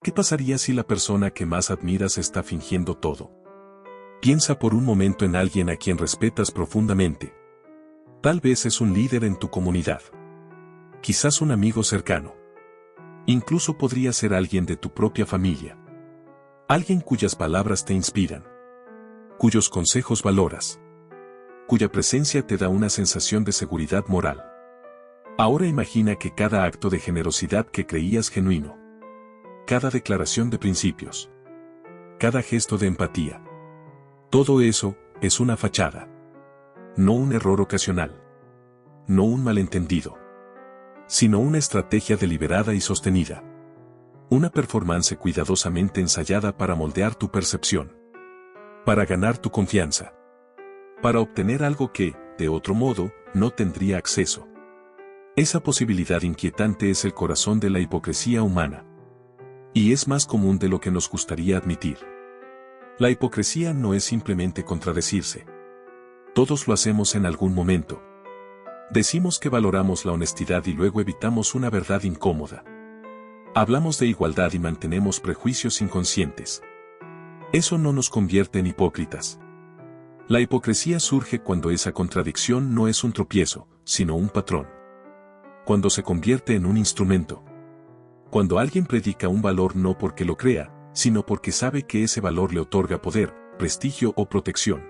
¿Qué pasaría si la persona que más admiras está fingiendo todo? Piensa por un momento en alguien a quien respetas profundamente. Tal vez es un líder en tu comunidad. Quizás un amigo cercano. Incluso podría ser alguien de tu propia familia. Alguien cuyas palabras te inspiran. Cuyos consejos valoras. Cuya presencia te da una sensación de seguridad moral. Ahora imagina que cada acto de generosidad que creías genuino. Cada declaración de principios. Cada gesto de empatía. Todo eso es una fachada. No un error ocasional. No un malentendido. Sino una estrategia deliberada y sostenida. Una performance cuidadosamente ensayada para moldear tu percepción. Para ganar tu confianza. Para obtener algo que, de otro modo, no tendría acceso. Esa posibilidad inquietante es el corazón de la hipocresía humana. Y es más común de lo que nos gustaría admitir. La hipocresía no es simplemente contradecirse. Todos lo hacemos en algún momento. Decimos que valoramos la honestidad y luego evitamos una verdad incómoda. Hablamos de igualdad y mantenemos prejuicios inconscientes. Eso no nos convierte en hipócritas. La hipocresía surge cuando esa contradicción no es un tropiezo, sino un patrón. Cuando se convierte en un instrumento. Cuando alguien predica un valor no porque lo crea, sino porque sabe que ese valor le otorga poder, prestigio o protección.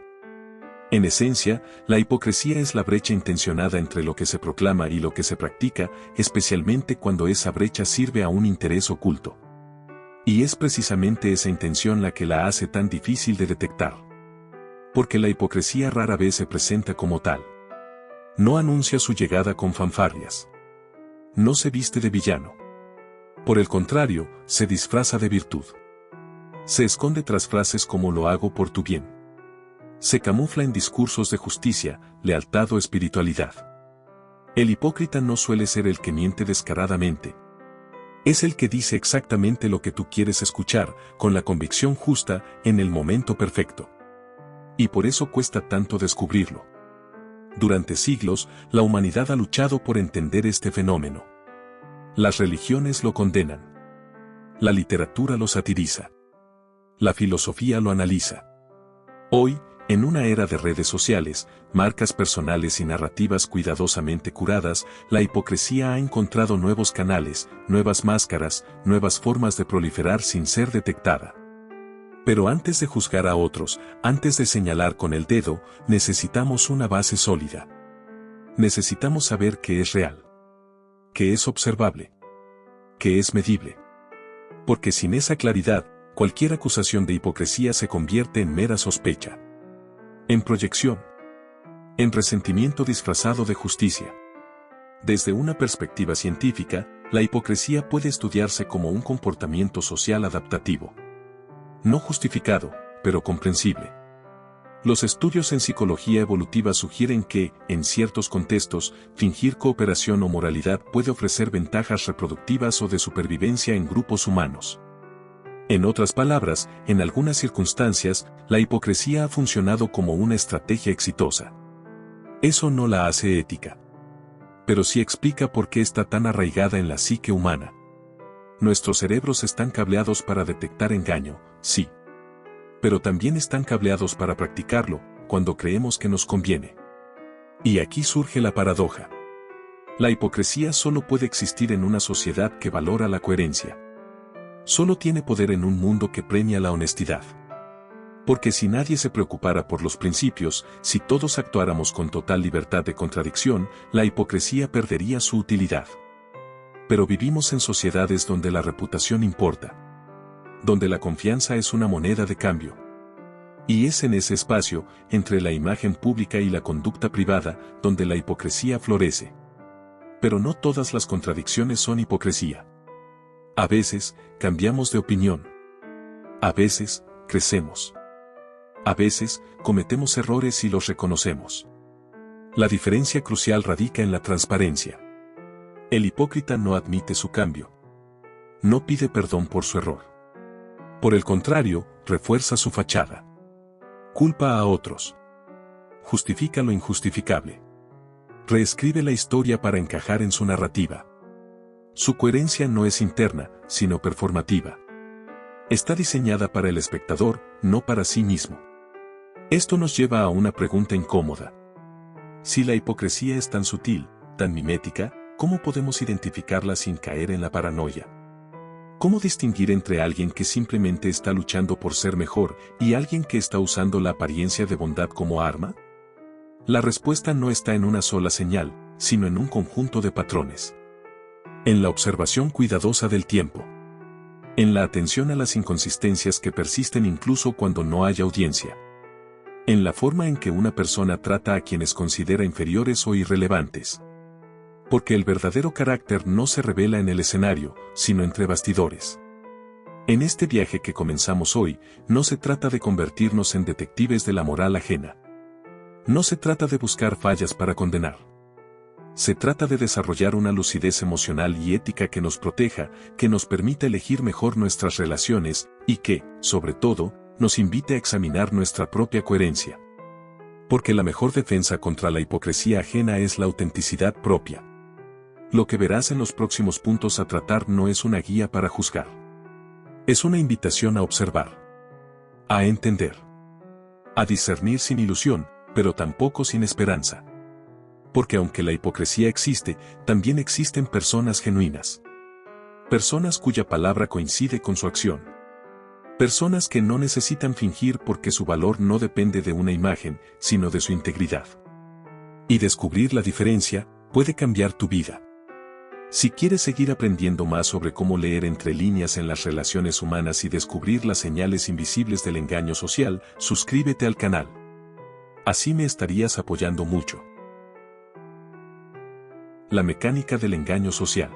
En esencia, la hipocresía es la brecha intencionada entre lo que se proclama y lo que se practica, especialmente cuando esa brecha sirve a un interés oculto. Y es precisamente esa intención la que la hace tan difícil de detectar. Porque la hipocresía rara vez se presenta como tal. No anuncia su llegada con fanfarrias. No se viste de villano. Por el contrario, se disfraza de virtud. Se esconde tras frases como lo hago por tu bien. Se camufla en discursos de justicia, lealtad o espiritualidad. El hipócrita no suele ser el que miente descaradamente. Es el que dice exactamente lo que tú quieres escuchar, con la convicción justa, en el momento perfecto. Y por eso cuesta tanto descubrirlo. Durante siglos, la humanidad ha luchado por entender este fenómeno. Las religiones lo condenan. La literatura lo satiriza. La filosofía lo analiza. Hoy, en una era de redes sociales, marcas personales y narrativas cuidadosamente curadas, la hipocresía ha encontrado nuevos canales, nuevas máscaras, nuevas formas de proliferar sin ser detectada. Pero antes de juzgar a otros, antes de señalar con el dedo, necesitamos una base sólida. Necesitamos saber qué es real. Qué es observable. Qué es medible. Porque sin esa claridad, cualquier acusación de hipocresía se convierte en mera sospecha. En proyección. En resentimiento disfrazado de justicia. Desde una perspectiva científica, la hipocresía puede estudiarse como un comportamiento social adaptativo. No justificado, pero comprensible. Los estudios en psicología evolutiva sugieren que, en ciertos contextos, fingir cooperación o moralidad puede ofrecer ventajas reproductivas o de supervivencia en grupos humanos. En otras palabras, en algunas circunstancias, la hipocresía ha funcionado como una estrategia exitosa. Eso no la hace ética. Pero sí explica por qué está tan arraigada en la psique humana. Nuestros cerebros están cableados para detectar engaño, sí. Pero también están cableados para practicarlo, cuando creemos que nos conviene. Y aquí surge la paradoja. La hipocresía solo puede existir en una sociedad que valora la coherencia. Solo tiene poder en un mundo que premia la honestidad. Porque si nadie se preocupara por los principios, si todos actuáramos con total libertad de contradicción, la hipocresía perdería su utilidad. Pero vivimos en sociedades donde la reputación importa. Donde la confianza es una moneda de cambio. Y es en ese espacio, entre la imagen pública y la conducta privada, donde la hipocresía florece. Pero no todas las contradicciones son hipocresía. A veces, cambiamos de opinión. A veces, crecemos. A veces, cometemos errores y los reconocemos. La diferencia crucial radica en la transparencia. El hipócrita no admite su cambio. No pide perdón por su error. Por el contrario, refuerza su fachada. Culpa a otros. Justifica lo injustificable. Reescribe la historia para encajar en su narrativa. Su coherencia no es interna, sino performativa. Está diseñada para el espectador, no para sí mismo. Esto nos lleva a una pregunta incómoda. Si la hipocresía es tan sutil, tan mimética, ¿cómo podemos identificarla sin caer en la paranoia? ¿Cómo distinguir entre alguien que simplemente está luchando por ser mejor y alguien que está usando la apariencia de bondad como arma? La respuesta no está en una sola señal, sino en un conjunto de patrones. En la observación cuidadosa del tiempo. En la atención a las inconsistencias que persisten incluso cuando no hay audiencia. En la forma en que una persona trata a quienes considera inferiores o irrelevantes. Porque el verdadero carácter no se revela en el escenario, sino entre bastidores. En este viaje que comenzamos hoy, no se trata de convertirnos en detectives de la moral ajena. No se trata de buscar fallas para condenar. Se trata de desarrollar una lucidez emocional y ética que nos proteja, que nos permita elegir mejor nuestras relaciones, y que, sobre todo, nos invite a examinar nuestra propia coherencia. Porque la mejor defensa contra la hipocresía ajena es la autenticidad propia. Lo que verás en los próximos puntos a tratar no es una guía para juzgar. Es una invitación a observar. A entender. A discernir sin ilusión, pero tampoco sin esperanza. Porque aunque la hipocresía existe, también existen personas genuinas. Personas cuya palabra coincide con su acción. Personas que no necesitan fingir porque su valor no depende de una imagen, sino de su integridad. Y descubrir la diferencia puede cambiar tu vida. Si quieres seguir aprendiendo más sobre cómo leer entre líneas en las relaciones humanas y descubrir las señales invisibles del engaño social, suscríbete al canal. Así me estarías apoyando mucho. La mecánica del engaño social.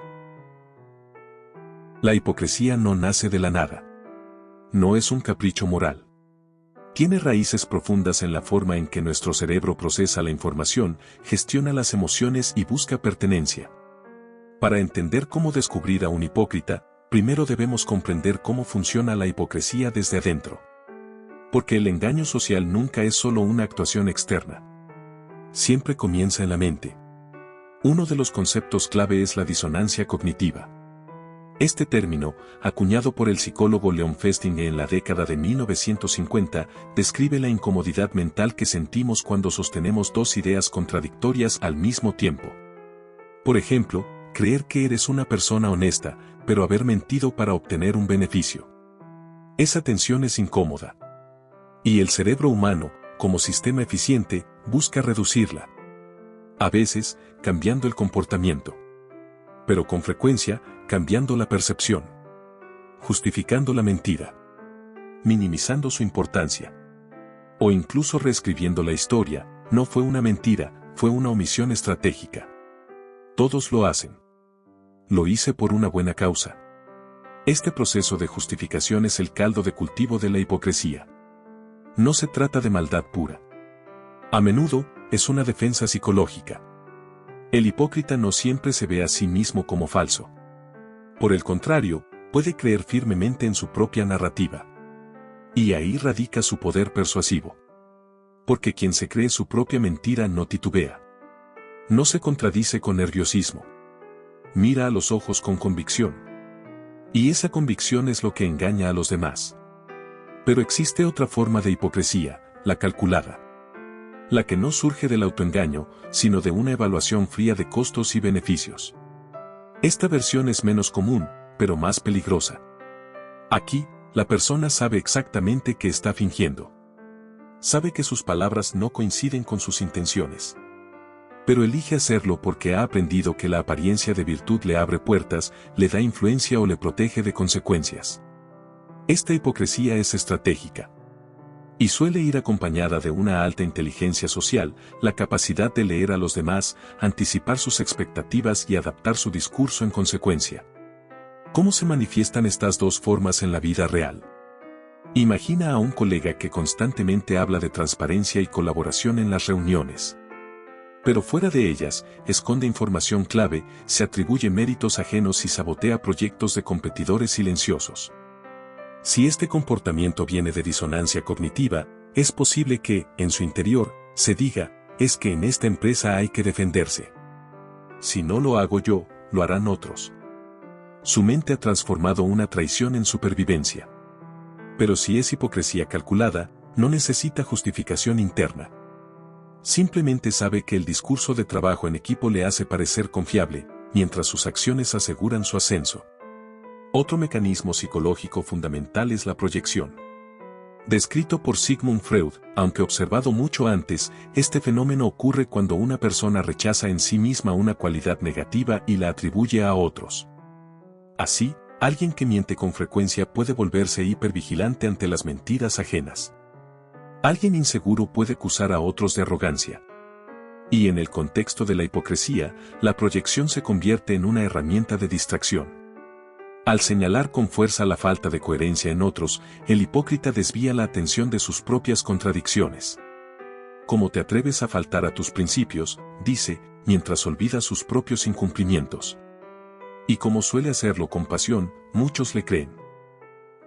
La hipocresía no nace de la nada. No es un capricho moral. Tiene raíces profundas en la forma en que nuestro cerebro procesa la información, gestiona las emociones y busca pertenencia. Para entender cómo descubrir a un hipócrita, primero debemos comprender cómo funciona la hipocresía desde adentro. Porque el engaño social nunca es solo una actuación externa. Siempre comienza en la mente. Uno de los conceptos clave es la disonancia cognitiva. Este término, acuñado por el psicólogo Leon Festinger en la década de 1950, describe la incomodidad mental que sentimos cuando sostenemos dos ideas contradictorias al mismo tiempo. Por ejemplo, creer que eres una persona honesta, pero haber mentido para obtener un beneficio. Esa tensión es incómoda. Y el cerebro humano, como sistema eficiente, busca reducirla. A veces, cambiando el comportamiento. Pero con frecuencia, cambiando la percepción. Justificando la mentira. Minimizando su importancia. O incluso reescribiendo la historia, no fue una mentira, fue una omisión estratégica. Todos lo hacen. Lo hice por una buena causa. Este proceso de justificación es el caldo de cultivo de la hipocresía. No se trata de maldad pura. A menudo, es una defensa psicológica. El hipócrita no siempre se ve a sí mismo como falso. Por el contrario, puede creer firmemente en su propia narrativa. Y ahí radica su poder persuasivo. Porque quien se cree su propia mentira no titubea. No se contradice con nerviosismo. Mira a los ojos con convicción. Y esa convicción es lo que engaña a los demás. Pero existe otra forma de hipocresía, la calculada. La que no surge del autoengaño, sino de una evaluación fría de costos y beneficios. Esta versión es menos común, pero más peligrosa. Aquí, la persona sabe exactamente que está fingiendo. Sabe que sus palabras no coinciden con sus intenciones. Pero elige hacerlo porque ha aprendido que la apariencia de virtud le abre puertas, le da influencia o le protege de consecuencias. Esta hipocresía es estratégica. Y suele ir acompañada de una alta inteligencia social, la capacidad de leer a los demás, anticipar sus expectativas y adaptar su discurso en consecuencia. ¿Cómo se manifiestan estas dos formas en la vida real? Imagina a un colega que constantemente habla de transparencia y colaboración en las reuniones. Pero fuera de ellas, esconde información clave, se atribuye méritos ajenos y sabotea proyectos de competidores silenciosos. Si este comportamiento viene de disonancia cognitiva, es posible que, en su interior, se diga, es que en esta empresa hay que defenderse. Si no lo hago yo, lo harán otros. Su mente ha transformado una traición en supervivencia. Pero si es hipocresía calculada, no necesita justificación interna. Simplemente sabe que el discurso de trabajo en equipo le hace parecer confiable, mientras sus acciones aseguran su ascenso. Otro mecanismo psicológico fundamental es la proyección. Descrito por Sigmund Freud, aunque observado mucho antes, este fenómeno ocurre cuando una persona rechaza en sí misma una cualidad negativa y la atribuye a otros. Así, alguien que miente con frecuencia puede volverse hipervigilante ante las mentiras ajenas. Alguien inseguro puede acusar a otros de arrogancia. Y en el contexto de la hipocresía, la proyección se convierte en una herramienta de distracción. Al señalar con fuerza la falta de coherencia en otros, el hipócrita desvía la atención de sus propias contradicciones. ¿Cómo te atreves a faltar a tus principios?, dice, mientras olvida sus propios incumplimientos. Y como suele hacerlo con pasión, muchos le creen.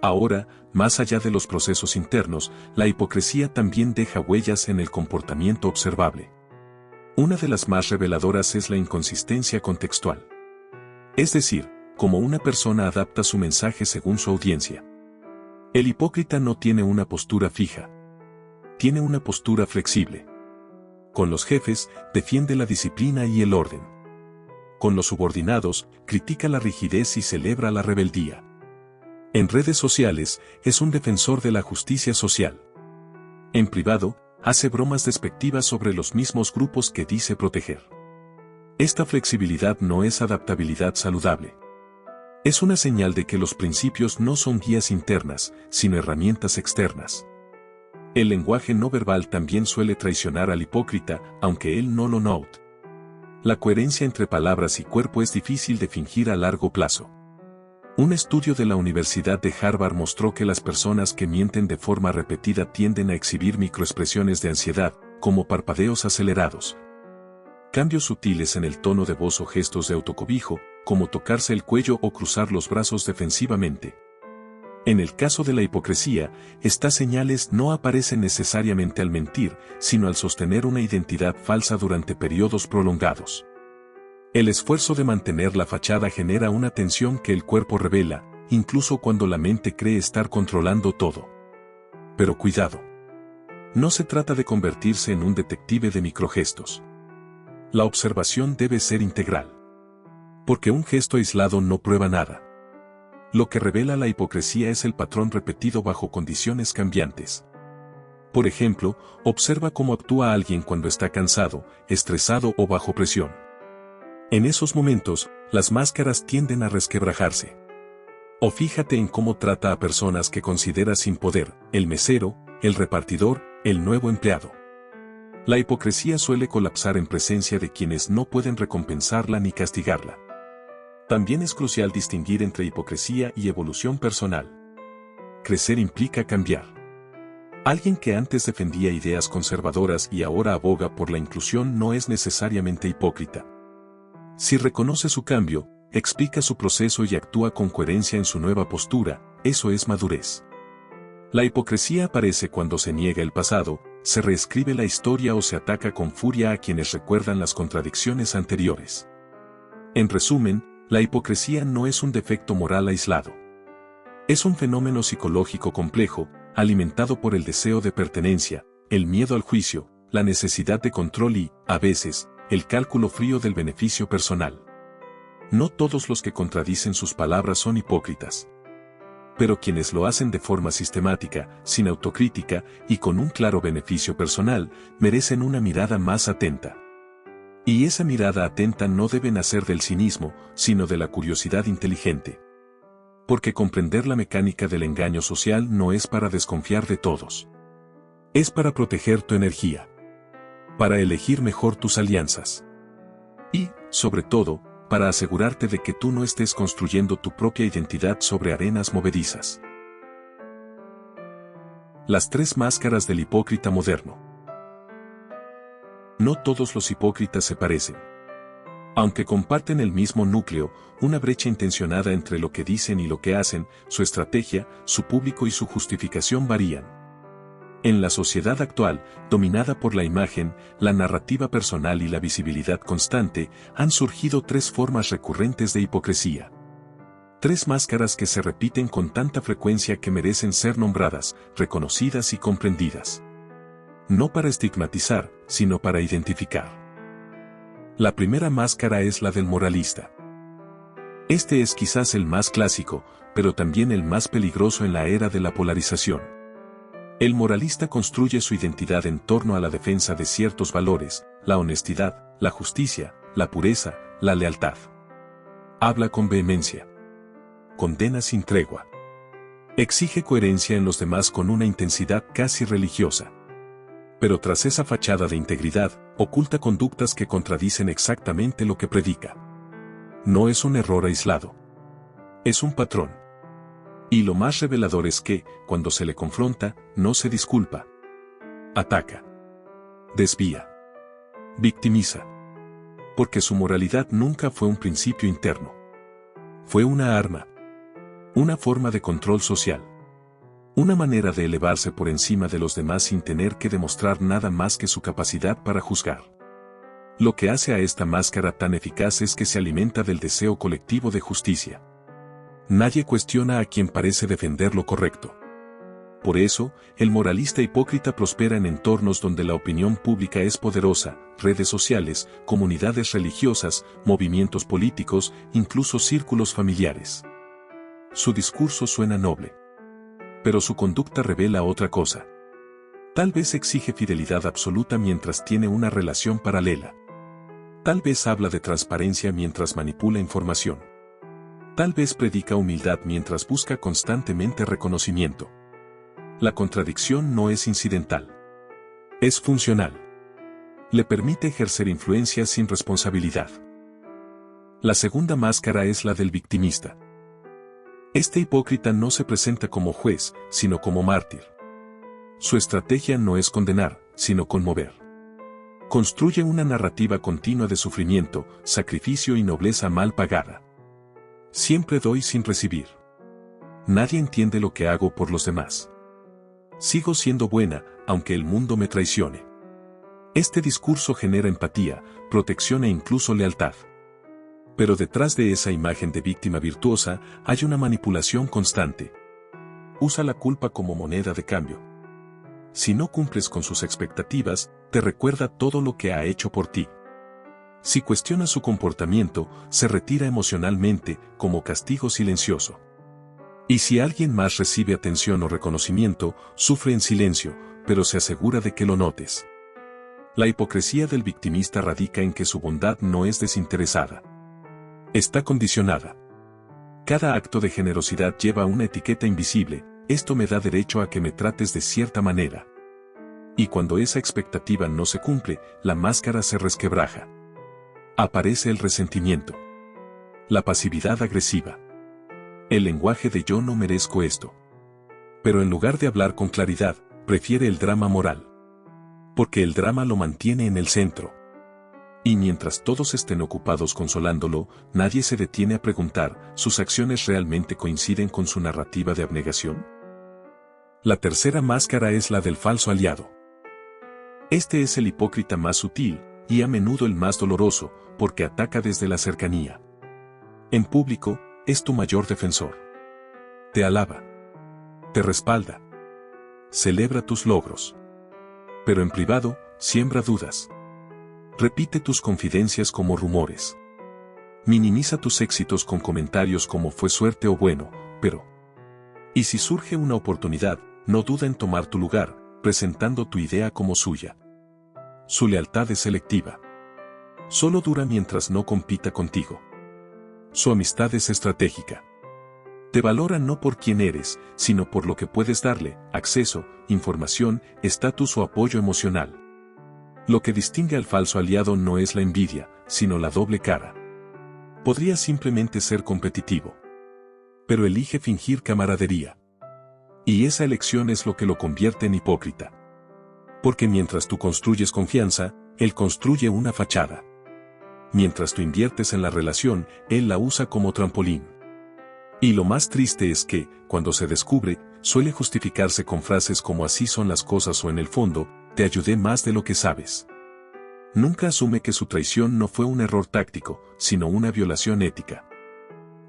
Ahora, más allá de los procesos internos, la hipocresía también deja huellas en el comportamiento observable. Una de las más reveladoras es la inconsistencia contextual. Es decir, cómo una persona adapta su mensaje según su audiencia. El hipócrita no tiene una postura fija. Tiene una postura flexible. Con los jefes, defiende la disciplina y el orden. Con los subordinados, critica la rigidez y celebra la rebeldía. En redes sociales, es un defensor de la justicia social. En privado, hace bromas despectivas sobre los mismos grupos que dice proteger. Esta flexibilidad no es adaptabilidad saludable. Es una señal de que los principios no son guías internas, sino herramientas externas. El lenguaje no verbal también suele traicionar al hipócrita, aunque él no lo note. La coherencia entre palabras y cuerpo es difícil de fingir a largo plazo. Un estudio de la Universidad de Harvard mostró que las personas que mienten de forma repetida tienden a exhibir microexpresiones de ansiedad, como parpadeos acelerados, cambios sutiles en el tono de voz o gestos de autocobijo, como tocarse el cuello o cruzar los brazos defensivamente. En el caso de la hipocresía, estas señales no aparecen necesariamente al mentir, sino al sostener una identidad falsa durante periodos prolongados. El esfuerzo de mantener la fachada genera una tensión que el cuerpo revela, incluso cuando la mente cree estar controlando todo. Pero cuidado. No se trata de convertirse en un detective de microgestos. La observación debe ser integral. Porque un gesto aislado no prueba nada. Lo que revela la hipocresía es el patrón repetido bajo condiciones cambiantes. Por ejemplo, observa cómo actúa alguien cuando está cansado, estresado o bajo presión. En esos momentos, las máscaras tienden a resquebrajarse. O fíjate en cómo trata a personas que considera sin poder, el mesero, el repartidor, el nuevo empleado. La hipocresía suele colapsar en presencia de quienes no pueden recompensarla ni castigarla. También es crucial distinguir entre hipocresía y evolución personal. Crecer implica cambiar. Alguien que antes defendía ideas conservadoras y ahora aboga por la inclusión no es necesariamente hipócrita. Si reconoce su cambio, explica su proceso y actúa con coherencia en su nueva postura, eso es madurez. La hipocresía aparece cuando se niega el pasado, se reescribe la historia o se ataca con furia a quienes recuerdan las contradicciones anteriores. En resumen, la hipocresía no es un defecto moral aislado. Es un fenómeno psicológico complejo, alimentado por el deseo de pertenencia, el miedo al juicio, la necesidad de control y, a veces, el cálculo frío del beneficio personal. No todos los que contradicen sus palabras son hipócritas. Pero quienes lo hacen de forma sistemática, sin autocrítica y con un claro beneficio personal, merecen una mirada más atenta. Y esa mirada atenta no debe nacer del cinismo, sino de la curiosidad inteligente. Porque comprender la mecánica del engaño social no es para desconfiar de todos. Es para proteger tu energía. Para elegir mejor tus alianzas. Y, sobre todo, para asegurarte de que tú no estés construyendo tu propia identidad sobre arenas movedizas. Las 3 máscaras del hipócrita moderno. No todos los hipócritas se parecen. Aunque comparten el mismo núcleo, una brecha intencionada entre lo que dicen y lo que hacen, su estrategia, su público y su justificación varían. En la sociedad actual, dominada por la imagen, la narrativa personal y la visibilidad constante, han surgido 3 formas recurrentes de hipocresía. Tres máscaras que se repiten con tanta frecuencia que merecen ser nombradas, reconocidas y comprendidas. No para estigmatizar, sino para identificar. La primera máscara es la del moralista. Este es quizás el más clásico, pero también el más peligroso en la era de la polarización. El moralista construye su identidad en torno a la defensa de ciertos valores, la honestidad, la justicia, la pureza, la lealtad. Habla con vehemencia. Condena sin tregua. Exige coherencia en los demás con una intensidad casi religiosa. Pero tras esa fachada de integridad, oculta conductas que contradicen exactamente lo que predica. No es un error aislado. Es un patrón. Y lo más revelador es que, cuando se le confronta, no se disculpa. Ataca. Desvía. Victimiza. Porque su moralidad nunca fue un principio interno. Fue una arma. Una forma de control social. Una manera de elevarse por encima de los demás sin tener que demostrar nada más que su capacidad para juzgar. Lo que hace a esta máscara tan eficaz es que se alimenta del deseo colectivo de justicia. Nadie cuestiona a quien parece defender lo correcto. Por eso, el moralista hipócrita prospera en entornos donde la opinión pública es poderosa, redes sociales, comunidades religiosas, movimientos políticos, incluso círculos familiares. Su discurso suena noble. Pero su conducta revela otra cosa. Tal vez exige fidelidad absoluta mientras tiene una relación paralela. Tal vez habla de transparencia mientras manipula información. Tal vez predica humildad mientras busca constantemente reconocimiento. La contradicción no es incidental. Es funcional. Le permite ejercer influencia sin responsabilidad. La segunda máscara es la del victimista. Este hipócrita no se presenta como juez, sino como mártir. Su estrategia no es condenar, sino conmover. Construye una narrativa continua de sufrimiento, sacrificio y nobleza mal pagada. Siempre doy sin recibir. Nadie entiende lo que hago por los demás. Sigo siendo buena, aunque el mundo me traicione. Este discurso genera empatía, protección e incluso lealtad. Pero detrás de esa imagen de víctima virtuosa hay una manipulación constante. Usa la culpa como moneda de cambio. Si no cumples con sus expectativas, te recuerda todo lo que ha hecho por ti. Si cuestionas su comportamiento, se retira emocionalmente, como castigo silencioso. Y si alguien más recibe atención o reconocimiento, sufre en silencio, pero se asegura de que lo notes. La hipocresía del victimista radica en que su bondad no es desinteresada. Está condicionada. Cada acto de generosidad lleva una etiqueta invisible: esto me da derecho a que me trates de cierta manera. Y cuando esa expectativa no se cumple, la máscara se resquebraja. Aparece el resentimiento. La pasividad agresiva. El lenguaje de yo no merezco esto. Pero en lugar de hablar con claridad, prefiere el drama moral. Porque el drama lo mantiene en el centro. Y mientras todos estén ocupados consolándolo, nadie se detiene a preguntar, ¿sus acciones realmente coinciden con su narrativa de abnegación? La tercera máscara es la del falso aliado. Este es el hipócrita más sutil, y a menudo el más doloroso, porque ataca desde la cercanía. En público, es tu mayor defensor. Te alaba. Te respalda. Celebra tus logros. Pero en privado, siembra dudas. Repite tus confidencias como rumores. Minimiza tus éxitos con comentarios como fue suerte o bueno, pero... Y si surge una oportunidad, no duda en tomar tu lugar, presentando tu idea como suya. Su lealtad es selectiva. Solo dura mientras no compita contigo. Su amistad es estratégica. Te valora no por quién eres, sino por lo que puedes darle: acceso, información, estatus o apoyo emocional. Lo que distingue al falso aliado no es la envidia, sino la doble cara. Podría simplemente ser competitivo. Pero elige fingir camaradería. Y esa elección es lo que lo convierte en hipócrita. Porque mientras tú construyes confianza, él construye una fachada. Mientras tú inviertes en la relación, él la usa como trampolín. Y lo más triste es que, cuando se descubre, suele justificarse con frases como así son las cosas o en el fondo, te ayudé más de lo que sabes. Nunca asume que su traición no fue un error táctico, sino una violación ética.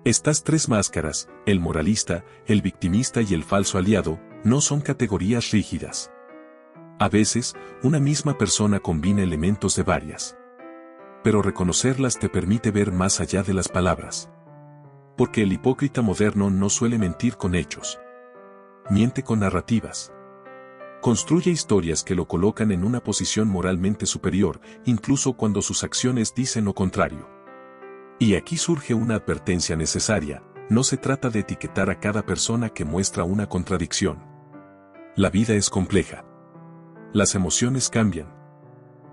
Estas tres máscaras, el moralista, el victimista y el falso aliado, no son categorías rígidas. A veces, una misma persona combina elementos de varias. Pero reconocerlas te permite ver más allá de las palabras. Porque el hipócrita moderno no suele mentir con hechos. Miente con narrativas. Construye historias que lo colocan en una posición moralmente superior, incluso cuando sus acciones dicen lo contrario. Y aquí surge una advertencia necesaria: no se trata de etiquetar a cada persona que muestra una contradicción. La vida es compleja. Las emociones cambian.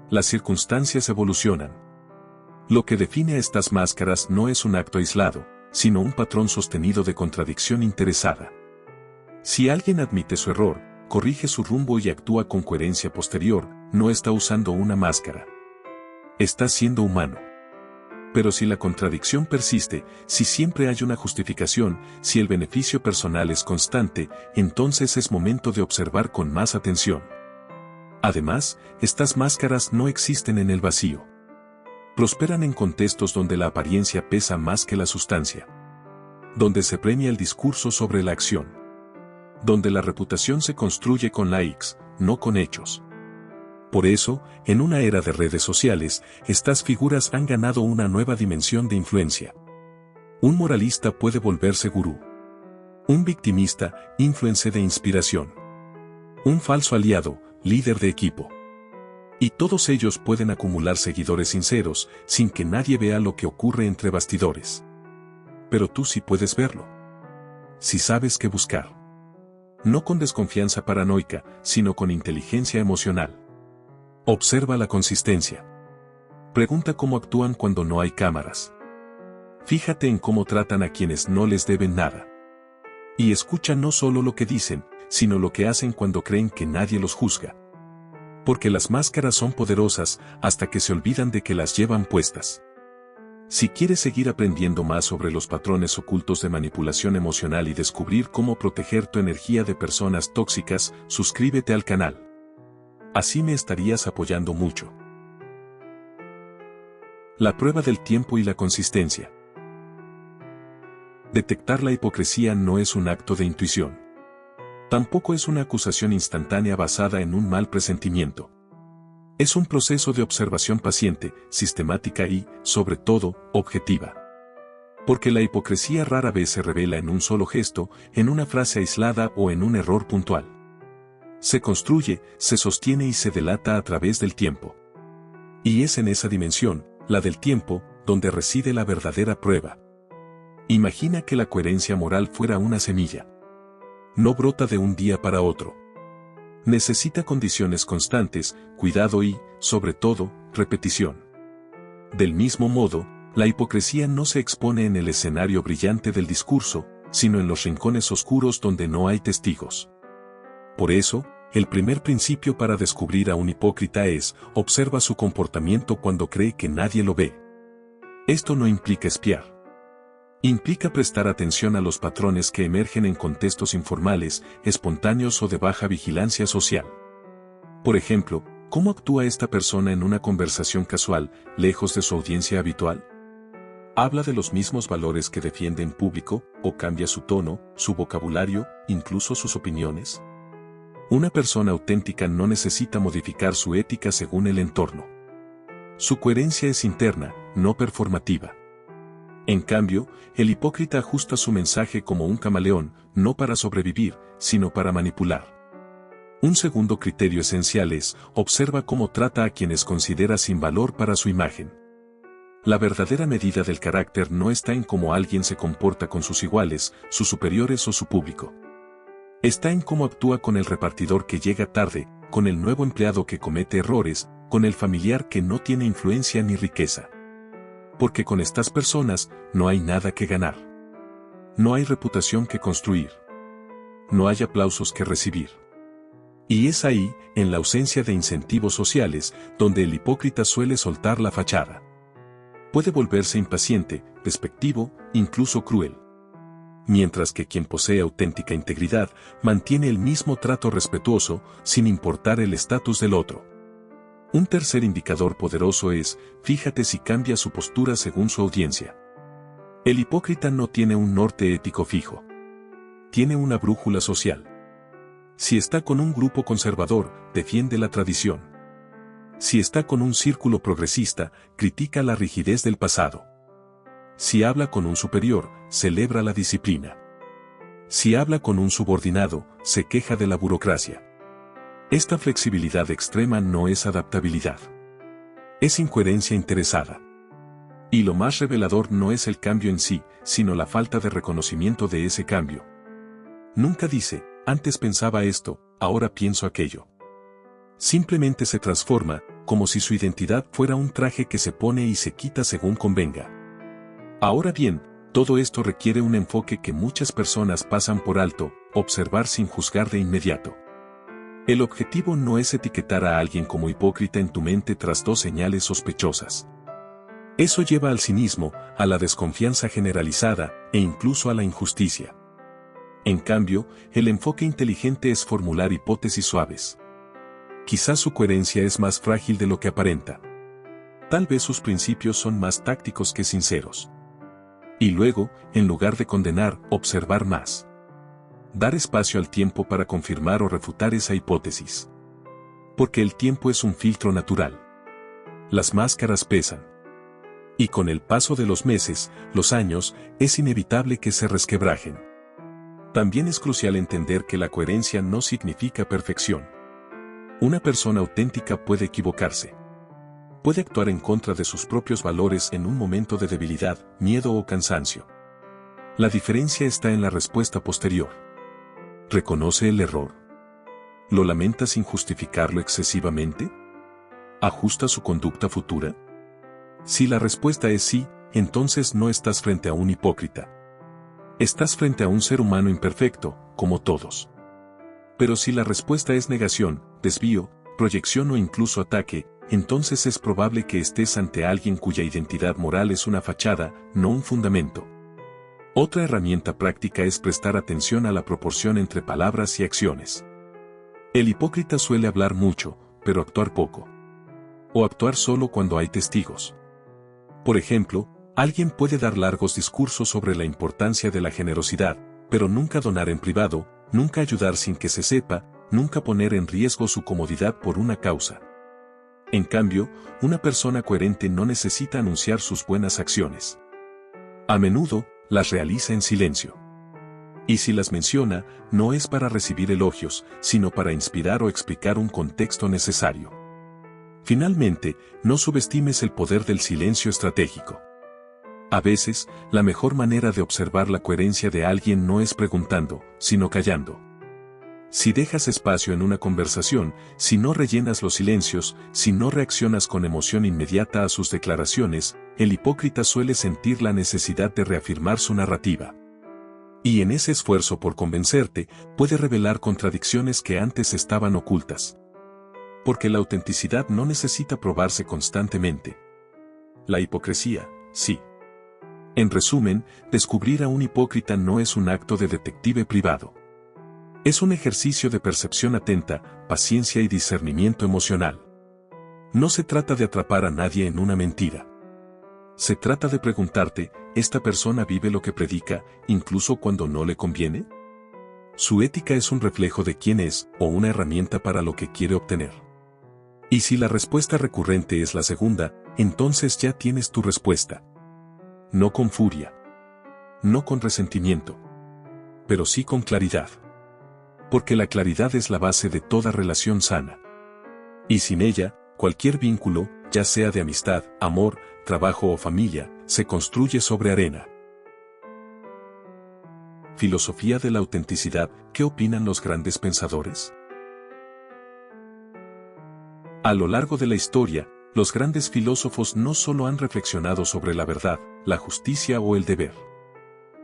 Las circunstancias evolucionan. Lo que define a estas máscaras no es un acto aislado, sino un patrón sostenido de contradicción interesada. Si alguien admite su error, corrige su rumbo y actúa con coherencia posterior, no está usando una máscara. Está siendo humano. Pero si la contradicción persiste, si siempre hay una justificación, si el beneficio personal es constante, entonces es momento de observar con más atención. Además, estas máscaras no existen en el vacío. Prosperan en contextos donde la apariencia pesa más que la sustancia. Donde se premia el discurso sobre la acción. Donde la reputación se construye con likes, no con hechos. Por eso, en una era de redes sociales, estas figuras han ganado una nueva dimensión de influencia. Un moralista puede volverse gurú. Un victimista, influencer de inspiración. Un falso aliado, líder de equipo. Y todos ellos pueden acumular seguidores sinceros, sin que nadie vea lo que ocurre entre bastidores. Pero tú sí puedes verlo. Si sabes qué buscar. No con desconfianza paranoica, sino con inteligencia emocional. Observa la consistencia. Pregunta cómo actúan cuando no hay cámaras. Fíjate en cómo tratan a quienes no les deben nada. Y escucha no solo lo que dicen, sino lo que hacen cuando creen que nadie los juzga. Porque las máscaras son poderosas hasta que se olvidan de que las llevan puestas. Si quieres seguir aprendiendo más sobre los patrones ocultos de manipulación emocional y descubrir cómo proteger tu energía de personas tóxicas, suscríbete al canal. Así me estarías apoyando mucho. La prueba del tiempo y la consistencia. Detectar la hipocresía no es un acto de intuición. Tampoco es una acusación instantánea basada en un mal presentimiento. Es un proceso de observación paciente, sistemática y, sobre todo, objetiva. Porque la hipocresía rara vez se revela en un solo gesto, en una frase aislada o en un error puntual. Se construye, se sostiene y se delata a través del tiempo. Y es en esa dimensión, la del tiempo, donde reside la verdadera prueba. Imagina que la coherencia moral fuera una semilla. No brota de un día para otro. Necesita condiciones constantes, cuidado y, sobre todo, repetición. Del mismo modo, la hipocresía no se expone en el escenario brillante del discurso, sino en los rincones oscuros donde no hay testigos. Por eso, el primer principio para descubrir a un hipócrita es: observa su comportamiento cuando cree que nadie lo ve. Esto no implica espiar. Implica prestar atención a los patrones que emergen en contextos informales, espontáneos o de baja vigilancia social. Por ejemplo, ¿cómo actúa esta persona en una conversación casual, lejos de su audiencia habitual? ¿Habla de los mismos valores que defiende en público, o cambia su tono, su vocabulario, incluso sus opiniones? Una persona auténtica no necesita modificar su ética según el entorno. Su coherencia es interna, no performativa. En cambio, el hipócrita ajusta su mensaje como un camaleón, no para sobrevivir, sino para manipular. Un segundo criterio esencial es: observa cómo trata a quienes considera sin valor para su imagen. La verdadera medida del carácter no está en cómo alguien se comporta con sus iguales, sus superiores o su público. Está en cómo actúa con el repartidor que llega tarde, con el nuevo empleado que comete errores, con el familiar que no tiene influencia ni riqueza. Porque con estas personas no hay nada que ganar. No hay reputación que construir. No hay aplausos que recibir. Y es ahí, en la ausencia de incentivos sociales, donde el hipócrita suele soltar la fachada. Puede volverse impaciente, despectivo, incluso cruel. Mientras que quien posee auténtica integridad, mantiene el mismo trato respetuoso, sin importar el estatus del otro. Un tercer indicador poderoso es: fíjate si cambia su postura según su audiencia. El hipócrita no tiene un norte ético fijo. Tiene una brújula social. Si está con un grupo conservador, defiende la tradición. Si está con un círculo progresista, critica la rigidez del pasado. Si habla con un superior, celebra la disciplina. Si habla con un subordinado, se queja de la burocracia. Esta flexibilidad extrema no es adaptabilidad. Es incoherencia interesada. Y lo más revelador no es el cambio en sí, sino la falta de reconocimiento de ese cambio. Nunca dice, antes pensaba esto, ahora pienso aquello. Simplemente se transforma, como si su identidad fuera un traje que se pone y se quita según convenga. Ahora bien, todo esto requiere un enfoque que muchas personas pasan por alto, observar sin juzgar de inmediato. El objetivo no es etiquetar a alguien como hipócrita en tu mente tras dos señales sospechosas. Eso lleva al cinismo, a la desconfianza generalizada, e incluso a la injusticia. En cambio, el enfoque inteligente es formular hipótesis suaves. Quizás su coherencia es más frágil de lo que aparenta. Tal vez sus principios son más tácticos que sinceros. Y luego, en lugar de condenar, observar más. Dar espacio al tiempo para confirmar o refutar esa hipótesis. Porque el tiempo es un filtro natural. Las máscaras pesan. Y con el paso de los meses, los años, es inevitable que se resquebrajen. También es crucial entender que la coherencia no significa perfección. Una persona auténtica puede equivocarse. Puede actuar en contra de sus propios valores en un momento de debilidad, miedo o cansancio. La diferencia está en la respuesta posterior. ¿Reconoce el error? ¿Lo lamenta sin justificarlo excesivamente? ¿Ajusta su conducta futura? Si la respuesta es sí, entonces no estás frente a un hipócrita. Estás frente a un ser humano imperfecto, como todos. Pero si la respuesta es negación, desvío, proyección o incluso ataque, entonces es probable que estés ante alguien cuya identidad moral es una fachada, no un fundamento. Otra herramienta práctica es prestar atención a la proporción entre palabras y acciones. El hipócrita suele hablar mucho, pero actuar poco. O actuar solo cuando hay testigos. Por ejemplo, alguien puede dar largos discursos sobre la importancia de la generosidad, pero nunca donar en privado, nunca ayudar sin que se sepa, nunca poner en riesgo su comodidad por una causa. En cambio, una persona coherente no necesita anunciar sus buenas acciones. A menudo, las realiza en silencio. Y si las menciona, no es para recibir elogios, sino para inspirar o explicar un contexto necesario. Finalmente, no subestimes el poder del silencio estratégico. A veces, la mejor manera de observar la coherencia de alguien no es preguntando, sino callando. Si dejas espacio en una conversación, si no rellenas los silencios, si no reaccionas con emoción inmediata a sus declaraciones, el hipócrita suele sentir la necesidad de reafirmar su narrativa. Y en ese esfuerzo por convencerte, puede revelar contradicciones que antes estaban ocultas. Porque la autenticidad no necesita probarse constantemente. La hipocresía, sí. En resumen, descubrir a un hipócrita no es un acto de detective privado. Es un ejercicio de percepción atenta, paciencia y discernimiento emocional. No se trata de atrapar a nadie en una mentira. Se trata de preguntarte, ¿esta persona vive lo que predica, incluso cuando no le conviene? ¿Su ética es un reflejo de quién es, o una herramienta para lo que quiere obtener? Y si la respuesta recurrente es la segunda, entonces ya tienes tu respuesta. No con furia. No con resentimiento. Pero sí con claridad. Porque la claridad es la base de toda relación sana. Y sin ella, cualquier vínculo, ya sea de amistad, amor, trabajo o familia, se construye sobre arena. Filosofía de la autenticidad, ¿qué opinan los grandes pensadores? A lo largo de la historia, los grandes filósofos no solo han reflexionado sobre la verdad, la justicia o el deber.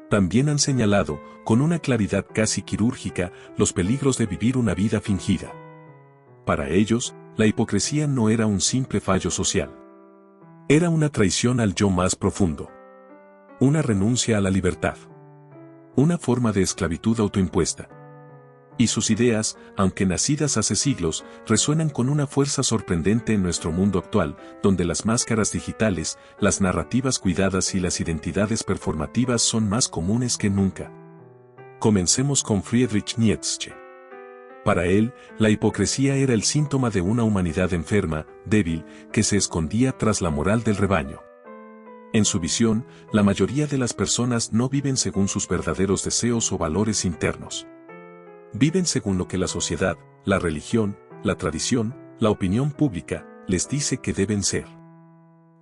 También han señalado, con una claridad casi quirúrgica, los peligros de vivir una vida fingida. Para ellos, la hipocresía no era un simple fallo social. Era una traición al yo más profundo. Una renuncia a la libertad. Una forma de esclavitud autoimpuesta. Y sus ideas, aunque nacidas hace siglos, resuenan con una fuerza sorprendente en nuestro mundo actual, donde las máscaras digitales, las narrativas cuidadas y las identidades performativas son más comunes que nunca. Comencemos con Friedrich Nietzsche. Para él, la hipocresía era el síntoma de una humanidad enferma, débil, que se escondía tras la moral del rebaño. En su visión, la mayoría de las personas no viven según sus verdaderos deseos o valores internos. Viven según lo que la sociedad, la religión, la tradición, la opinión pública, les dice que deben ser.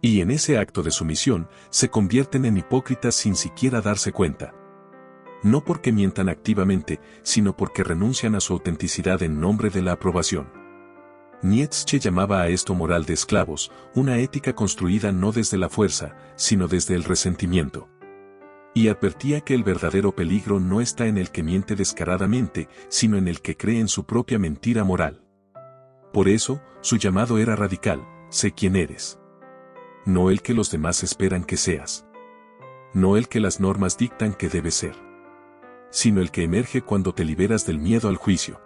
Y en ese acto de sumisión, se convierten en hipócritas sin siquiera darse cuenta. No porque mientan activamente, sino porque renuncian a su autenticidad en nombre de la aprobación. Nietzsche llamaba a esto moral de esclavos, una ética construida no desde la fuerza, sino desde el resentimiento. Y advertía que el verdadero peligro no está en el que miente descaradamente, sino en el que cree en su propia mentira moral. Por eso, su llamado era radical: sé quién eres. No el que los demás esperan que seas. No el que las normas dictan que debes ser. Sino el que emerge cuando te liberas del miedo al juicio.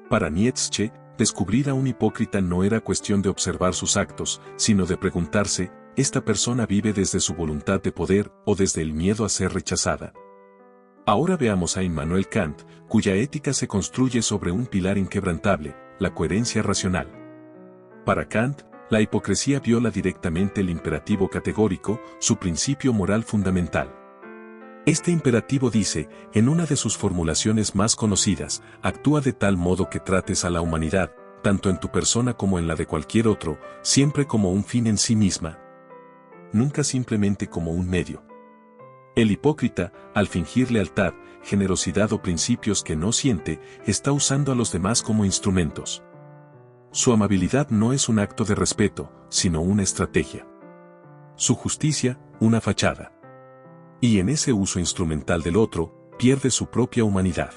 Para Nietzsche, descubrir a un hipócrita no era cuestión de observar sus actos, sino de preguntarse: ¿esta persona vive desde su voluntad de poder o desde el miedo a ser rechazada? Ahora veamos a Immanuel Kant, cuya ética se construye sobre un pilar inquebrantable: la coherencia racional. Para Kant, la hipocresía viola directamente el imperativo categórico, su principio moral fundamental. Este imperativo dice, en una de sus formulaciones más conocidas: actúa de tal modo que trates a la humanidad, tanto en tu persona como en la de cualquier otro, siempre como un fin en sí misma, nunca simplemente como un medio. El hipócrita, al fingir lealtad, generosidad o principios que no siente, está usando a los demás como instrumentos. Su amabilidad no es un acto de respeto, sino una estrategia. Su justicia, una fachada. Y en ese uso instrumental del otro, pierde su propia humanidad.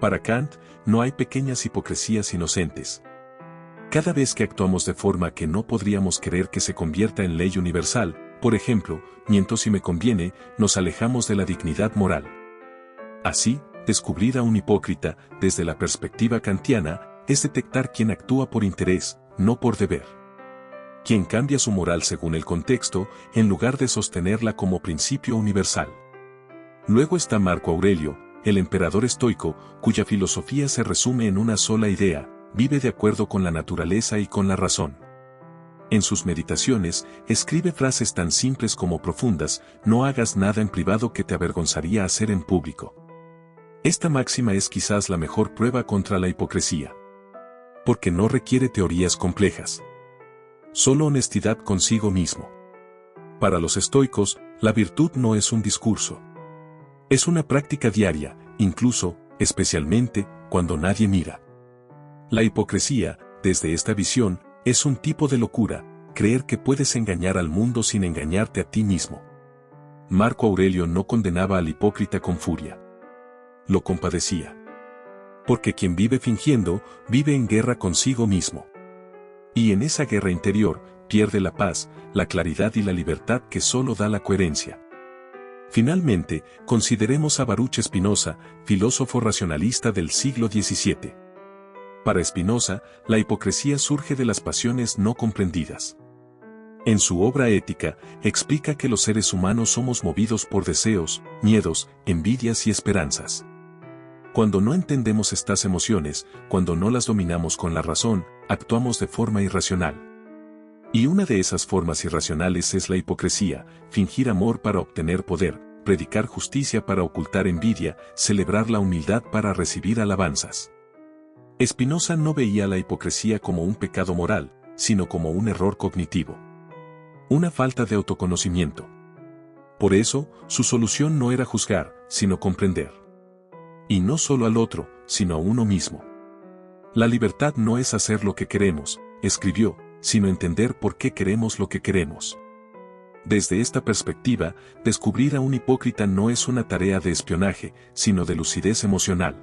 Para Kant, no hay pequeñas hipocresías inocentes. Cada vez que actuamos de forma que no podríamos querer que se convierta en ley universal, por ejemplo, miento si me conviene, nos alejamos de la dignidad moral. Así, descubrir a un hipócrita, desde la perspectiva kantiana, es detectar quien actúa por interés, no por deber. Quien cambia su moral según el contexto, en lugar de sostenerla como principio universal. Luego está Marco Aurelio, el emperador estoico, cuya filosofía se resume en una sola idea: vive de acuerdo con la naturaleza y con la razón. En sus meditaciones, escribe frases tan simples como profundas: no hagas nada en privado que te avergonzaría hacer en público. Esta máxima es quizás la mejor prueba contra la hipocresía. Porque no requiere teorías complejas. Solo honestidad consigo mismo. Para los estoicos, la virtud no es un discurso. Es una práctica diaria, incluso, especialmente, cuando nadie mira. La hipocresía, desde esta visión, es un tipo de locura: creer que puedes engañar al mundo sin engañarte a ti mismo. Marco Aurelio no condenaba al hipócrita con furia. Lo compadecía. Porque quien vive fingiendo, vive en guerra consigo mismo. Y en esa guerra interior, pierde la paz, la claridad y la libertad que solo da la coherencia. Finalmente, consideremos a Baruch Spinoza, filósofo racionalista del siglo XVII. Para Spinoza, la hipocresía surge de las pasiones no comprendidas. En su obra Ética, explica que los seres humanos somos movidos por deseos, miedos, envidias y esperanzas. Cuando no entendemos estas emociones, cuando no las dominamos con la razón, actuamos de forma irracional. Y una de esas formas irracionales es la hipocresía: fingir amor para obtener poder, predicar justicia para ocultar envidia, celebrar la humildad para recibir alabanzas. Spinoza no veía la hipocresía como un pecado moral, sino como un error cognitivo. Una falta de autoconocimiento. Por eso, su solución no era juzgar, sino comprender. Y no solo al otro, sino a uno mismo. La libertad no es hacer lo que queremos, escribió, sino entender por qué queremos lo que queremos. Desde esta perspectiva, descubrir a un hipócrita no es una tarea de espionaje, sino de lucidez emocional.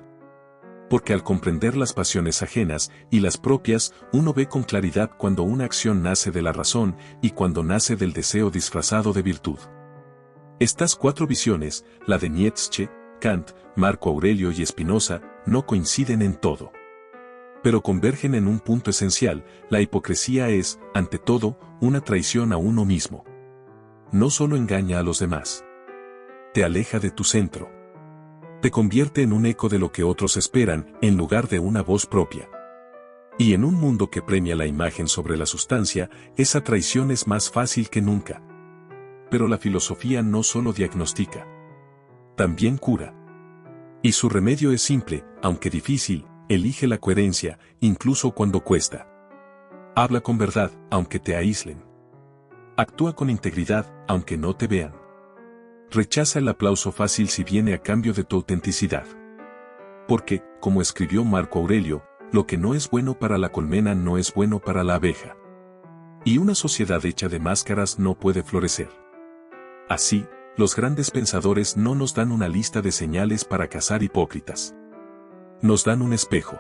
Porque al comprender las pasiones ajenas y las propias, uno ve con claridad cuando una acción nace de la razón y cuando nace del deseo disfrazado de virtud. Estas cuatro visiones, la de Nietzsche, Kant, Marco Aurelio y Spinoza no coinciden en todo. Pero convergen en un punto esencial: la hipocresía es, ante todo, una traición a uno mismo. No solo engaña a los demás. Te aleja de tu centro. Te convierte en un eco de lo que otros esperan, en lugar de una voz propia. Y en un mundo que premia la imagen sobre la sustancia, esa traición es más fácil que nunca. Pero la filosofía no solo diagnostica, también cura. Y su remedio es simple, aunque difícil: elige la coherencia, incluso cuando cuesta. Habla con verdad, aunque te aíslen. Actúa con integridad, aunque no te vean. Rechaza el aplauso fácil si viene a cambio de tu autenticidad. Porque, como escribió Marco Aurelio, lo que no es bueno para la colmena no es bueno para la abeja. Y una sociedad hecha de máscaras no puede florecer. Así, los grandes pensadores no nos dan una lista de señales para cazar hipócritas. Nos dan un espejo.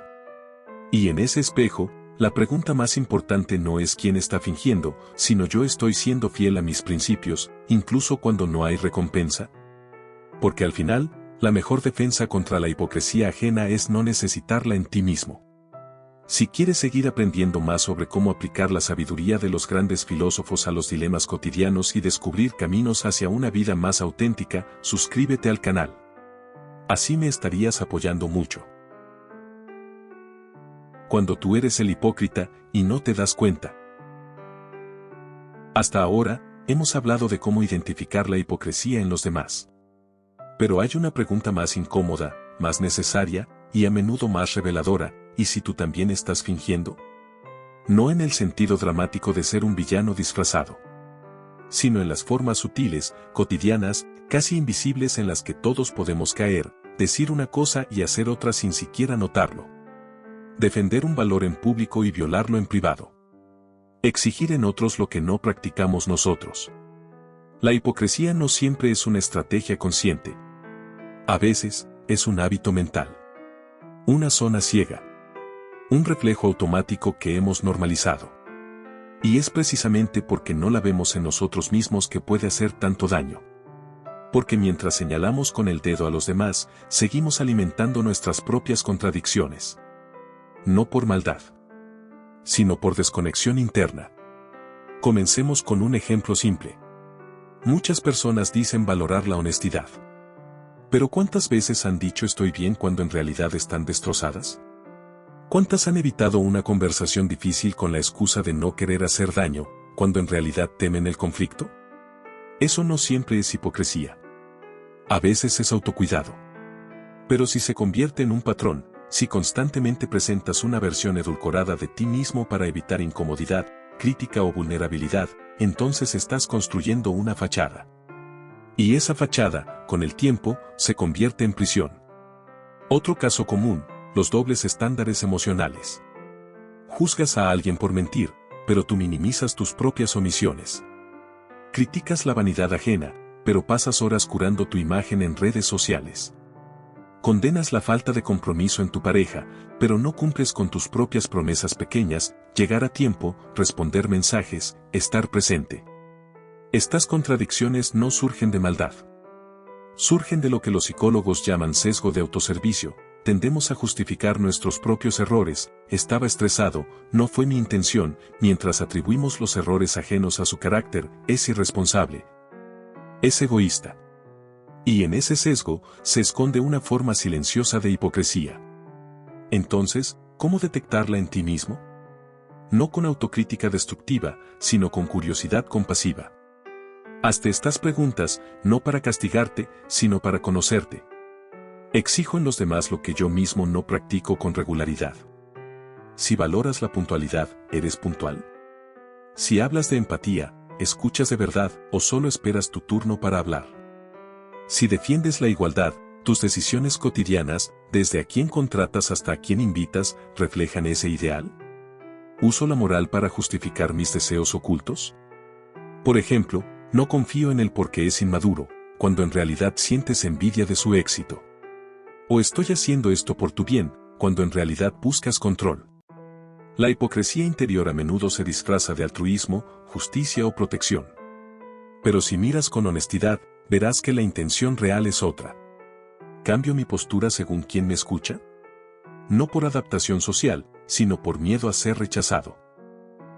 Y en ese espejo, la pregunta más importante no es quién está fingiendo, sino yo estoy siendo fiel a mis principios, incluso cuando no hay recompensa. Porque al final, la mejor defensa contra la hipocresía ajena es no necesitarla en ti mismo. Si quieres seguir aprendiendo más sobre cómo aplicar la sabiduría de los grandes filósofos a los dilemas cotidianos y descubrir caminos hacia una vida más auténtica, suscríbete al canal. Así me estarías apoyando mucho. Cuando tú eres el hipócrita y no te das cuenta. Hasta ahora, hemos hablado de cómo identificar la hipocresía en los demás. Pero hay una pregunta más incómoda, más necesaria, y a menudo más reveladora: ¿y si tú también estás fingiendo? No en el sentido dramático de ser un villano disfrazado, sino en las formas sutiles, cotidianas, casi invisibles en las que todos podemos caer: decir una cosa y hacer otra sin siquiera notarlo. Defender un valor en público y violarlo en privado. Exigir en otros lo que no practicamos nosotros. La hipocresía no siempre es una estrategia consciente. A veces, es un hábito mental. Una zona ciega. Un reflejo automático que hemos normalizado. Y es precisamente porque no la vemos en nosotros mismos que puede hacer tanto daño. Porque mientras señalamos con el dedo a los demás, seguimos alimentando nuestras propias contradicciones. No por maldad, sino por desconexión interna. Comencemos con un ejemplo simple. Muchas personas dicen valorar la honestidad. Pero ¿cuántas veces han dicho estoy bien cuando en realidad están destrozadas? ¿Cuántas han evitado una conversación difícil con la excusa de no querer hacer daño, cuando en realidad temen el conflicto? Eso no siempre es hipocresía. A veces es autocuidado. Pero si se convierte en un patrón, si constantemente presentas una versión edulcorada de ti mismo para evitar incomodidad, crítica o vulnerabilidad, entonces estás construyendo una fachada. Y esa fachada, con el tiempo, se convierte en prisión. Otro caso común: los dobles estándares emocionales. Juzgas a alguien por mentir, pero tú minimizas tus propias omisiones. Criticas la vanidad ajena, pero pasas horas curando tu imagen en redes sociales. Condenas la falta de compromiso en tu pareja, pero no cumples con tus propias promesas pequeñas: llegar a tiempo, responder mensajes, estar presente. Estas contradicciones no surgen de maldad. Surgen de lo que los psicólogos llaman sesgo de autoservicio. Tendemos a justificar nuestros propios errores: estaba estresado, no fue mi intención, mientras atribuimos los errores ajenos a su carácter: es irresponsable, es egoísta. Y en ese sesgo, se esconde una forma silenciosa de hipocresía. Entonces, ¿cómo detectarla en ti mismo? No con autocrítica destructiva, sino con curiosidad compasiva. Hazte estas preguntas, no para castigarte, sino para conocerte. ¿Exijo en los demás lo que yo mismo no practico con regularidad? Si valoras la puntualidad, ¿eres puntual? Si hablas de empatía, ¿escuchas de verdad o solo esperas tu turno para hablar? Si defiendes la igualdad, tus decisiones cotidianas, desde a quién contratas hasta a quién invitas, ¿reflejan ese ideal? ¿Uso la moral para justificar mis deseos ocultos? Por ejemplo, no confío en él porque es inmaduro, cuando en realidad sientes envidia de su éxito. O estoy haciendo esto por tu bien, cuando en realidad buscas control. La hipocresía interior a menudo se disfraza de altruismo, justicia o protección. Pero si miras con honestidad, verás que la intención real es otra. ¿Cambio mi postura según quien me escucha? No por adaptación social, sino por miedo a ser rechazado.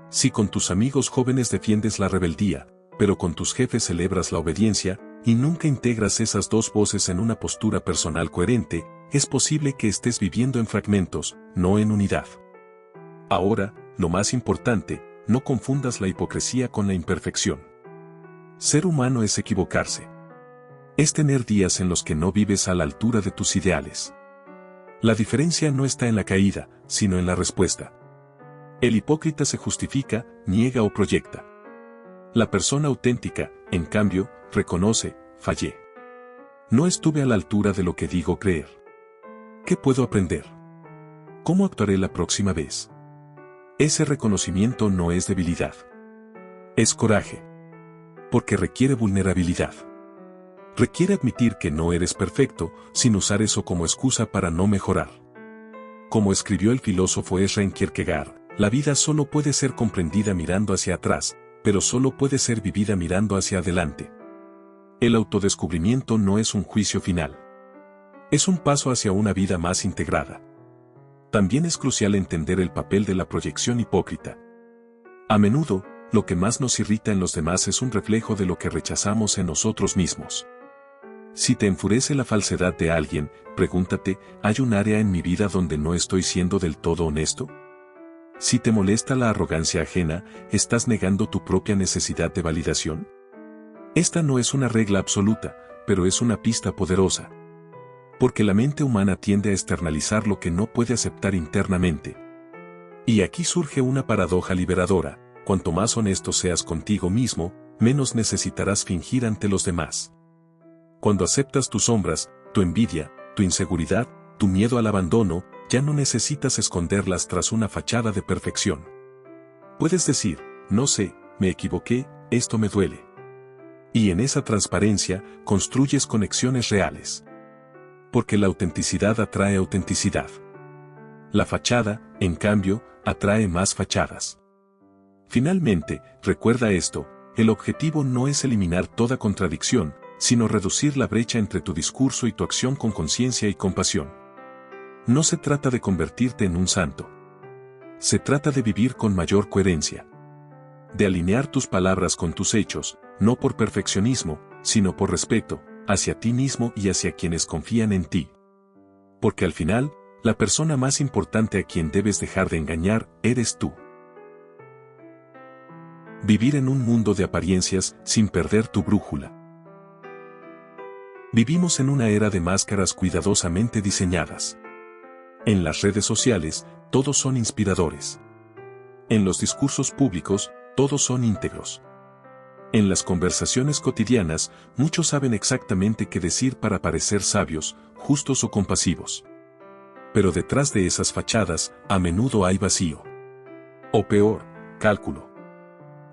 Si con tus amigos jóvenes defiendes la rebeldía, pero con tus jefes celebras la obediencia, y nunca integras esas dos voces en una postura personal coherente, es posible que estés viviendo en fragmentos, no en unidad. Ahora, lo más importante, no confundas la hipocresía con la imperfección. Ser humano es equivocarse. Es tener días en los que no vives a la altura de tus ideales. La diferencia no está en la caída, sino en la respuesta. El hipócrita se justifica, niega o proyecta. La persona auténtica, en cambio, reconoce, fallé. No estuve a la altura de lo que digo creer. ¿Qué puedo aprender? ¿Cómo actuaré la próxima vez? Ese reconocimiento no es debilidad. Es coraje. Porque requiere vulnerabilidad. Requiere admitir que no eres perfecto, sin usar eso como excusa para no mejorar. Como escribió el filósofo Søren Kierkegaard, la vida solo puede ser comprendida mirando hacia atrás, pero solo puede ser vivida mirando hacia adelante. El autodescubrimiento no es un juicio final. Es un paso hacia una vida más integrada. También es crucial entender el papel de la proyección hipócrita. A menudo, lo que más nos irrita en los demás es un reflejo de lo que rechazamos en nosotros mismos. Si te enfurece la falsedad de alguien, pregúntate, ¿hay un área en mi vida donde no estoy siendo del todo honesto? Si te molesta la arrogancia ajena, ¿estás negando tu propia necesidad de validación? Esta no es una regla absoluta, pero es una pista poderosa. Porque la mente humana tiende a externalizar lo que no puede aceptar internamente. Y aquí surge una paradoja liberadora: cuanto más honesto seas contigo mismo, menos necesitarás fingir ante los demás. Cuando aceptas tus sombras, tu envidia, tu inseguridad, tu miedo al abandono, ya no necesitas esconderlas tras una fachada de perfección. Puedes decir, no sé, me equivoqué, esto me duele. Y en esa transparencia, construyes conexiones reales. Porque la autenticidad atrae autenticidad. La fachada, en cambio, atrae más fachadas. Finalmente, recuerda esto: el objetivo no es eliminar toda contradicción, sino reducir la brecha entre tu discurso y tu acción con conciencia y compasión. No se trata de convertirte en un santo. Se trata de vivir con mayor coherencia. De alinear tus palabras con tus hechos, no por perfeccionismo, sino por respeto, hacia ti mismo y hacia quienes confían en ti. Porque al final, la persona más importante a quien debes dejar de engañar, eres tú. Vivir en un mundo de apariencias sin perder tu brújula. Vivimos en una era de máscaras cuidadosamente diseñadas. En las redes sociales, todos son inspiradores. En los discursos públicos, todos son íntegros. En las conversaciones cotidianas, muchos saben exactamente qué decir para parecer sabios, justos o compasivos. Pero detrás de esas fachadas, a menudo hay vacío. O peor, cálculo.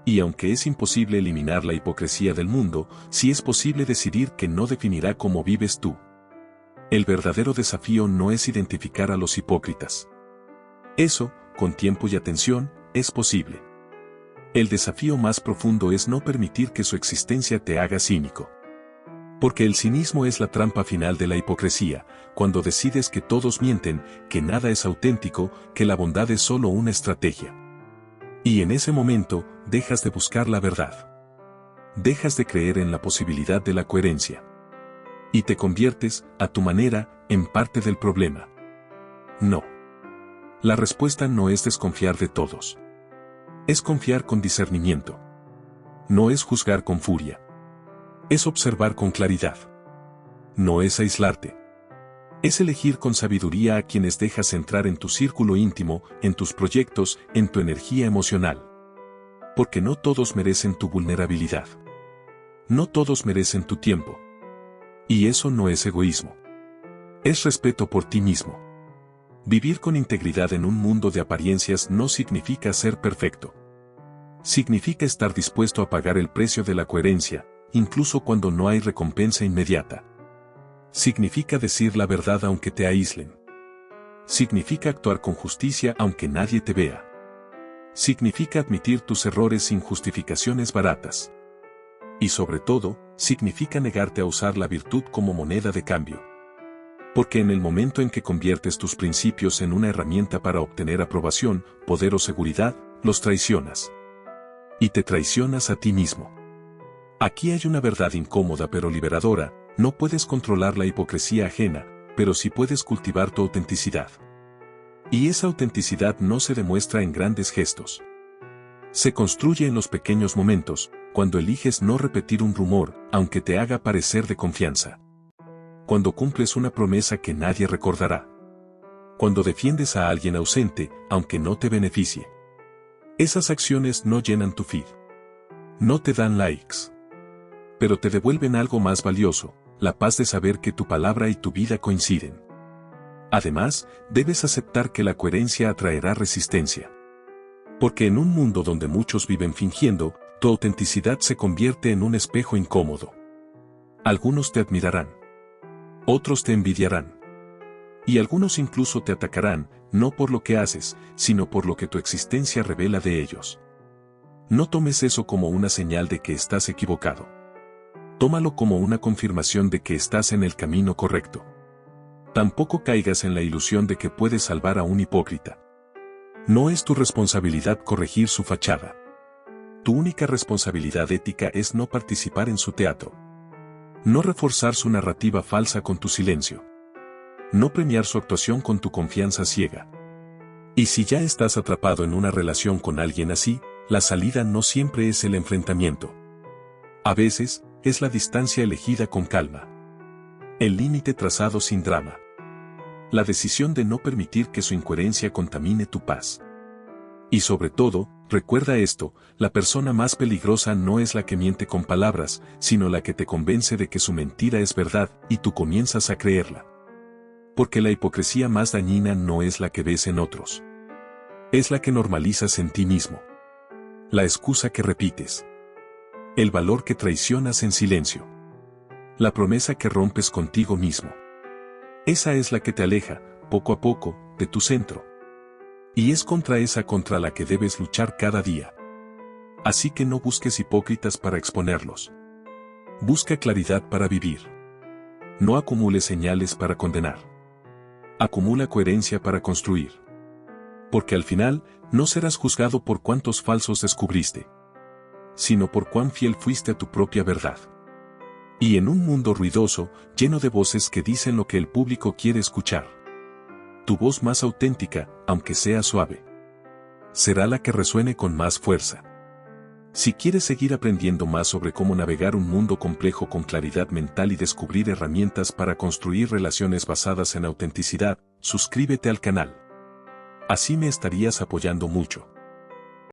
Y aunque es imposible eliminar la hipocresía del mundo, sí es posible decidir que no definirá cómo vives tú. El verdadero desafío no es identificar a los hipócritas. Eso, con tiempo y atención, es posible. El desafío más profundo es no permitir que su existencia te haga cínico. Porque el cinismo es la trampa final de la hipocresía, cuando decides que todos mienten, que nada es auténtico, que la bondad es solo una estrategia. Y en ese momento, dejas de buscar la verdad. Dejas de creer en la posibilidad de la coherencia. Y te conviertes, a tu manera, en parte del problema. No. La respuesta no es desconfiar de todos. Es confiar con discernimiento. No es juzgar con furia. Es observar con claridad. No es aislarte. Es elegir con sabiduría a quienes dejas entrar en tu círculo íntimo, en tus proyectos, en tu energía emocional. Porque no todos merecen tu vulnerabilidad. No todos merecen tu tiempo. Y eso no es egoísmo. Es respeto por ti mismo. Vivir con integridad en un mundo de apariencias no significa ser perfecto. Significa estar dispuesto a pagar el precio de la coherencia, incluso cuando no hay recompensa inmediata. Significa decir la verdad aunque te aíslen. Significa actuar con justicia aunque nadie te vea. Significa admitir tus errores sin justificaciones baratas. Y sobre todo, significa negarte a usar la virtud como moneda de cambio. Porque en el momento en que conviertes tus principios en una herramienta para obtener aprobación, poder o seguridad, los traicionas. Y te traicionas a ti mismo. Aquí hay una verdad incómoda pero liberadora: no puedes controlar la hipocresía ajena, pero sí puedes cultivar tu autenticidad. Y esa autenticidad no se demuestra en grandes gestos. Se construye en los pequeños momentos, cuando eliges no repetir un rumor, aunque te haga parecer de confianza. Cuando cumples una promesa que nadie recordará. Cuando defiendes a alguien ausente, aunque no te beneficie. Esas acciones no llenan tu feed. No te dan likes. Pero te devuelven algo más valioso: la paz de saber que tu palabra y tu vida coinciden. Además, debes aceptar que la coherencia atraerá resistencia. Porque en un mundo donde muchos viven fingiendo, tu autenticidad se convierte en un espejo incómodo. Algunos te admirarán. Otros te envidiarán. Y algunos incluso te atacarán, no por lo que haces, sino por lo que tu existencia revela de ellos. No tomes eso como una señal de que estás equivocado. Tómalo como una confirmación de que estás en el camino correcto. Tampoco caigas en la ilusión de que puedes salvar a un hipócrita. No es tu responsabilidad corregir su fachada. Tu única responsabilidad ética es no participar en su teatro. No reforzar su narrativa falsa con tu silencio. No premiar su actuación con tu confianza ciega. Y si ya estás atrapado en una relación con alguien así, la salida no siempre es el enfrentamiento. A veces, es la distancia elegida con calma. El límite trazado sin drama. La decisión de no permitir que su incoherencia contamine tu paz. Y sobre todo, recuerda esto: la persona más peligrosa no es la que miente con palabras, sino la que te convence de que su mentira es verdad y tú comienzas a creerla. Porque la hipocresía más dañina no es la que ves en otros. Es la que normalizas en ti mismo. La excusa que repites. El valor que traicionas en silencio. La promesa que rompes contigo mismo. Esa es la que te aleja, poco a poco, de tu centro. Y es contra esa contra la que debes luchar cada día. Así que no busques hipócritas para exponerlos. Busca claridad para vivir. No acumules señales para condenar. Acumula coherencia para construir. Porque al final, no serás juzgado por cuántos falsos descubriste, sino por cuán fiel fuiste a tu propia verdad. Y en un mundo ruidoso, lleno de voces que dicen lo que el público quiere escuchar, tu voz más auténtica, aunque sea suave, será la que resuene con más fuerza. Si quieres seguir aprendiendo más sobre cómo navegar un mundo complejo con claridad mental y descubrir herramientas para construir relaciones basadas en autenticidad, suscríbete al canal. Así me estarías apoyando mucho.